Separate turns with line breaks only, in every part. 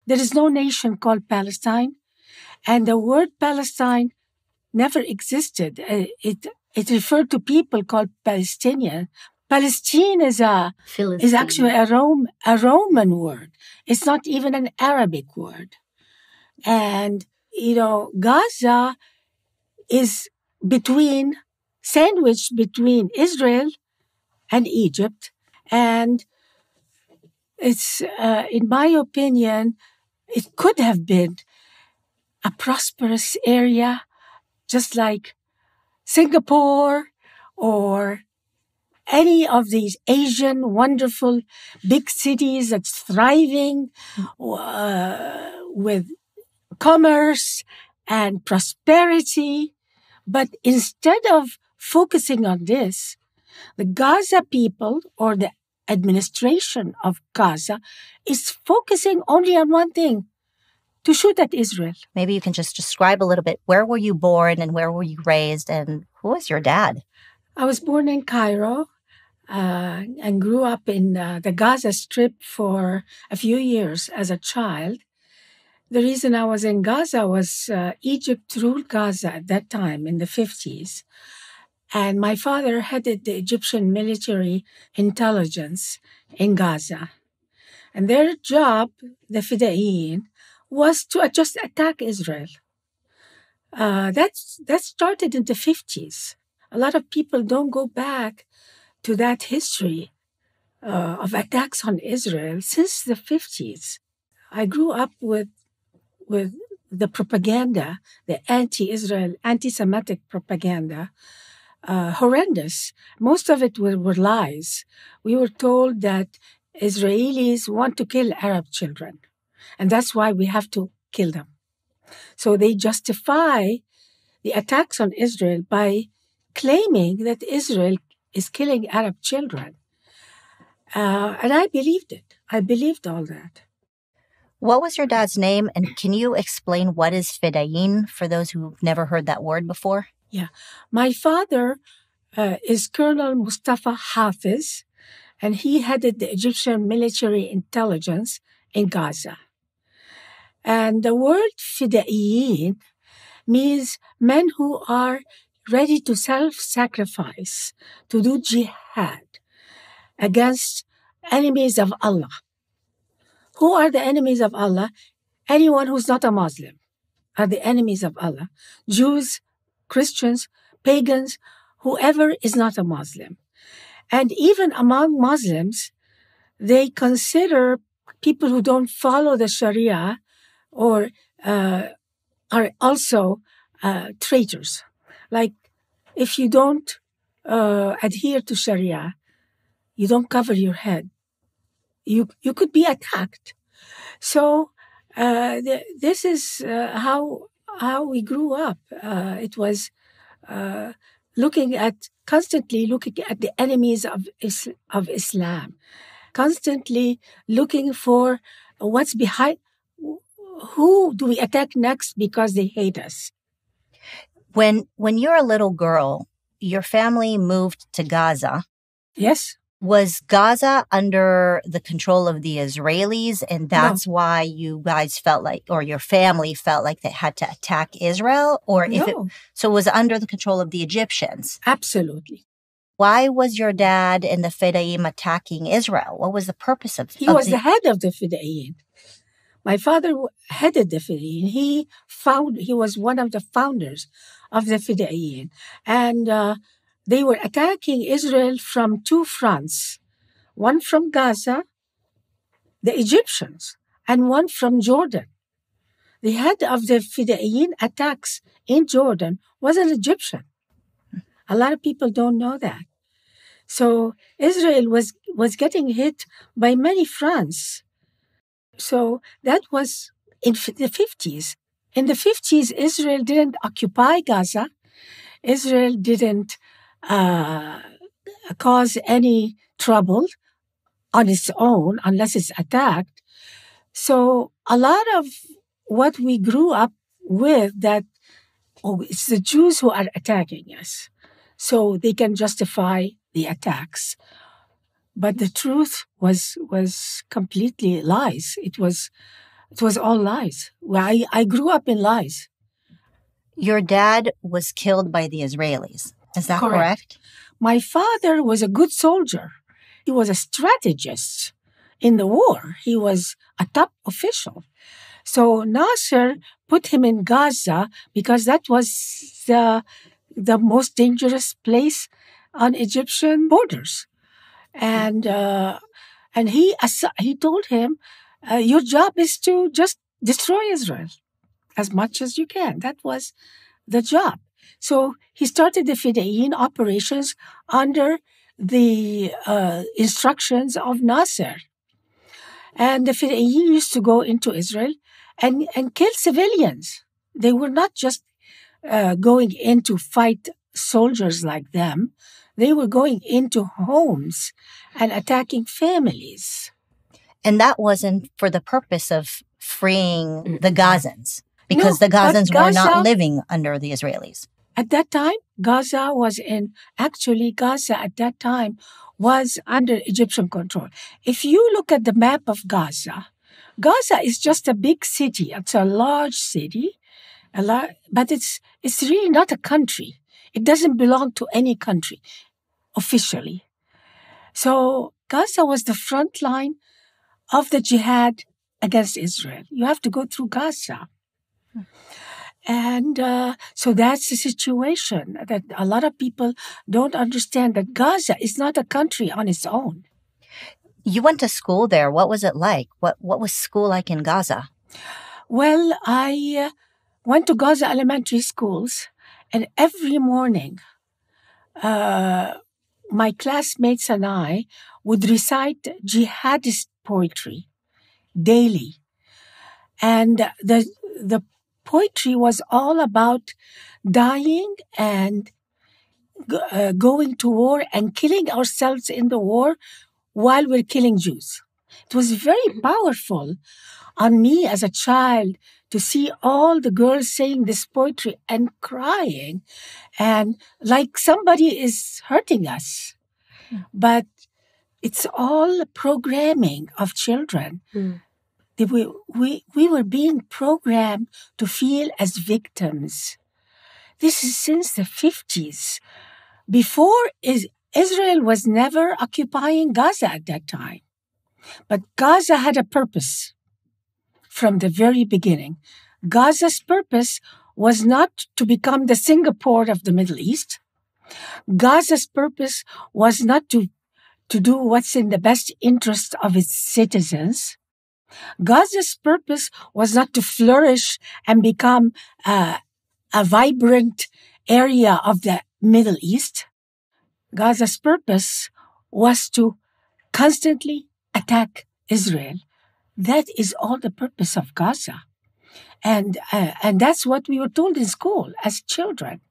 There is no nation called Palestine, and the word Palestine never existed. It referred to people called Palestinian. Palestine is actually a Roman word. It's not even an Arabic word. And, Gaza is sandwiched between Israel and Egypt. And it's, in my opinion, it could have been a prosperous area, just like Singapore or any of these Asian wonderful big cities that's thriving with commerce and prosperity. But instead of focusing on this, the Gaza people or the administration of Gaza is focusing only on one thing: to shoot at Israel.
Maybe you can just describe a little bit. Where were you born and where were you raised, and who was your dad?
I was born in Cairo and grew up in the Gaza Strip for a few years as a child. The reason I was in Gaza was Egypt ruled Gaza at that time in the 50s. And my father headed the Egyptian military intelligence in Gaza. And their job, the Fida'in, was to just attack Israel. That started in the 50s. A lot of people don't go back to that history of attacks on Israel since the 50s. I grew up with the propaganda, the anti-Israel, anti-Semitic propaganda, horrendous. Most of it were lies. We were told that Israelis want to kill Arab children, and that's why we have to kill them. So they justify the attacks on Israel by claiming that Israel is killing Arab children. And I believed it. I believed all that.
What was your dad's name? And can you explain what is Fida'in for those who've never heard that word before?
Yeah. My father is Colonel Mustafa Hafiz, and he headed the Egyptian military intelligence in Gaza. And the word Fida'in means men who are ready to self-sacrifice, to do jihad against enemies of Allah. Who are the enemies of Allah? Anyone who's not a Muslim are the enemies of Allah. Jews, Christians, pagans, whoever is not a Muslim. And even among Muslims, they consider people who don't follow the Sharia or are also traitors. Like, if you don't adhere to Sharia, you don't cover your head, you could be attacked. So this is how we grew up. It was constantly looking at the enemies of Islam, constantly looking for what's behind. Who do we attack next because they hate us?
When you're a little girl, your family moved to Gaza.
Yes.
Was Gaza under the control of the Israelis, and that's why you guys felt like, or your family felt like they had to attack Israel? Or so it was under the control of the Egyptians?
Absolutely.
Why was your dad and the Fida'in attacking Israel? What was the purpose of it?
He was the head of the Fida'in. My father headed the Fida'in. He was one of the founders of the Fida'in. And they were attacking Israel from two fronts. One from Gaza, the Egyptians, and one from Jordan. The head of the Fida'in attacks in Jordan was an Egyptian. A lot of people don't know that. So Israel was getting hit by many fronts. So that was in the 50s. In the 50s, Israel didn't occupy Gaza. Israel didn't cause any trouble on its own unless it's attacked. So a lot of what we grew up with that, it's the Jews who are attacking us, so they can justify the attacks. But the truth was completely lies. It was It was all lies. Well, I grew up in lies.
Your dad was killed by the Israelis. Is that correct?
My father was a good soldier. He was a strategist in the war. He was a top official. So Nasser put him in Gaza because that was the most dangerous place on Egyptian borders. And he told him, your job is to just destroy Israel as much as you can. That was the job. So he started the Fedayeen operations under the instructions of Nasser. And the Fedayeen used to go into Israel and kill civilians. They were not just going in to fight soldiers like them. They were going into homes and attacking families.
And that wasn't for the purpose of freeing the Gazans, because the Gazans were not living under the Israelis.
At that time, Gaza at that time was under Egyptian control. If you look at the map of Gaza, Gaza is just a big city. It's a large city, but it's really not a country. It doesn't belong to any country officially. So Gaza was the front line of the jihad against Israel. You have to go through Gaza. And so that's the situation, that a lot of people don't understand, that Gaza is not a country on its own.
You went to school there. What was it like? What was school like in Gaza?
Well, I went to Gaza elementary schools, and every morning my classmates and I would recite jihadist poetry daily. And the poetry was all about dying and going to war and killing ourselves in the war while we're killing Jews. It was very powerful on me as a child to see all the girls saying this poetry and crying, and like somebody is hurting us. But it's all programming of children. We were being programmed to feel as victims. This is since the 50s. Before, Israel was never occupying Gaza at that time. But Gaza had a purpose from the very beginning. Gaza's purpose was not to become the Singapore of the Middle East. Gaza's purpose was not to do what's in the best interest of its citizens. Gaza's purpose was not to flourish and become a vibrant area of the Middle East. Gaza's purpose was to constantly attack Israel. That is all the purpose of Gaza. And that's what we were told in school as children,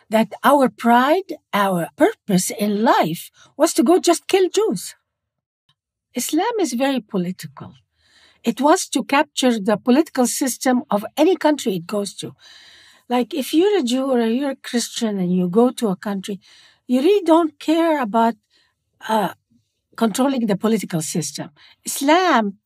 that our pride, our purpose in life was to go just kill Jews. Islam is very political. It wants to capture the political system of any country it goes to. Like if you're a Jew or you're a Christian and you go to a country, you really don't care about controlling the political system. Islam,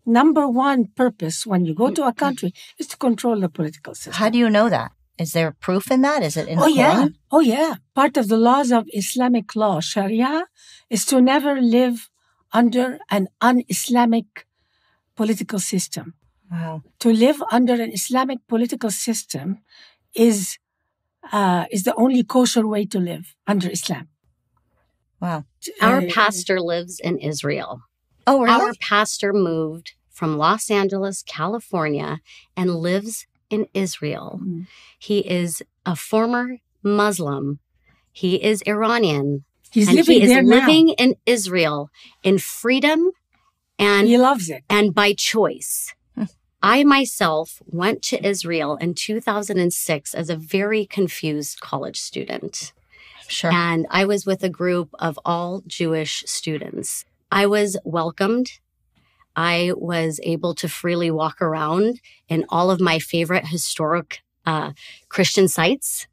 number one purpose when you go to a country is to control the political system.
How do you know that? Is there proof in that? Is it in the Quran?
Oh, yeah. Part of the laws of Islamic law, Sharia, is to never live under an un-Islamic political system.
Wow.
To live under an Islamic political system is the only kosher way to live under Islam.
Wow.
Our pastor lives in Israel.
Oh, really?
Our pastor moved from Los Angeles, California, and lives in Israel. Mm. He is a former Muslim. He is Iranian.
He is living
in Israel in freedom, and
he loves it.
And by choice. I myself went to Israel in 2006 as a very confused college student.
Sure.
And I was with a group of all Jewish students. I was welcomed. I was able to freely walk around in all of my favorite historic Christian sites.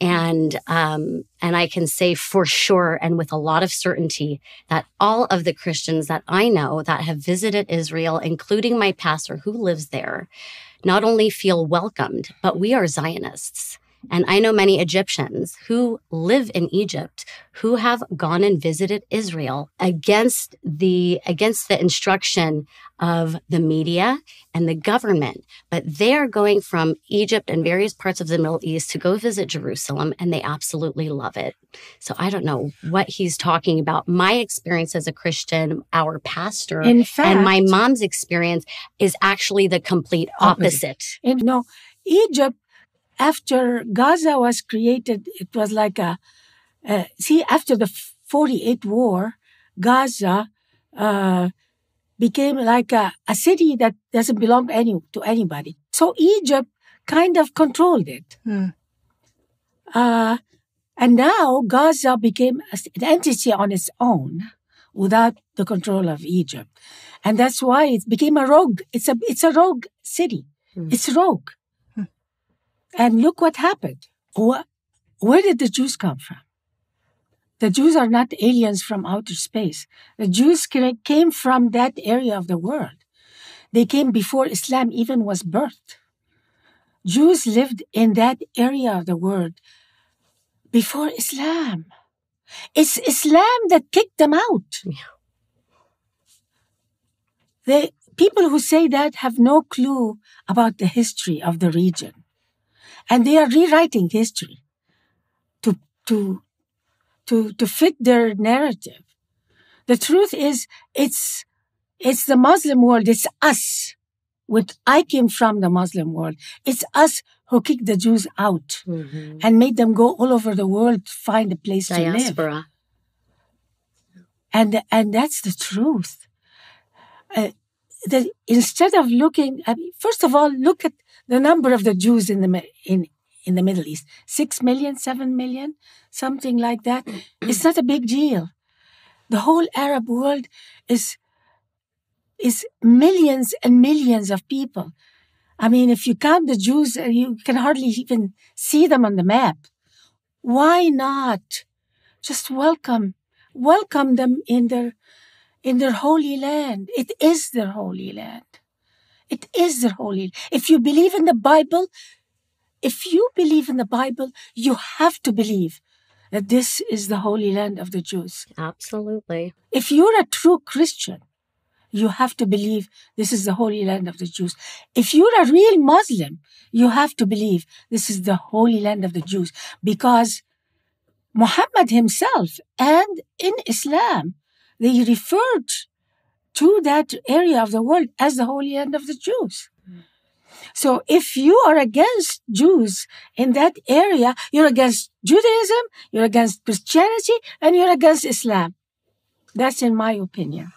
And I can say for sure and with a lot of certainty that all of the Christians that I know that have visited Israel, including my pastor who lives there, not only feel welcomed, but we are Zionists. And I know many Egyptians who live in Egypt who have gone and visited Israel against the instruction of the media and the government. But they are going from Egypt and various parts of the Middle East to go visit Jerusalem, and they absolutely love it. So I don't know what he's talking about. My experience as a Christian, our pastor, in fact, and my mom's experience is actually the complete opposite.
And Egypt, after Gaza was created, it was like after the 48 war, Gaza became like a city that doesn't belong to anybody. So Egypt kind of controlled it. And now Gaza became an entity on its own without the control of Egypt. And that's why it became a rogue. It's a rogue city. It's rogue. And look what happened. Where did the Jews come from? The Jews are not aliens from outer space. The Jews came from that area of the world. They came before Islam even was birthed. Jews lived in that area of the world before Islam. It's Islam that kicked them out. The people who say that have no clue about the history of the region. And they are rewriting history to fit their narrative. The truth is, it's the Muslim world. It's us. I came from the Muslim world. It's us who kicked the Jews out and made them go all over the world to find a place
Diaspora.
to live. And that's the truth. Instead of looking, first of all, look at the number of the Jews in the Middle East. 6 million, 7 million, something like that. It's not a big deal. The whole Arab world is millions and millions of people. I mean, if you count the Jews, you can hardly even see them on the map. Why not just welcome them in their holy land? It is their holy land. It is their holy. If you believe in the Bible, you have to believe that this is the holy land of the Jews.
Absolutely.
If you're a true Christian, you have to believe this is the holy land of the Jews. If you're a real Muslim, you have to believe this is the holy land of the Jews, because Muhammad himself and in Islam, they referred to that area of the world as the holy land of the Jews. So if you are against Jews in that area, you're against Judaism, you're against Christianity, and you're against Islam. That's in my opinion.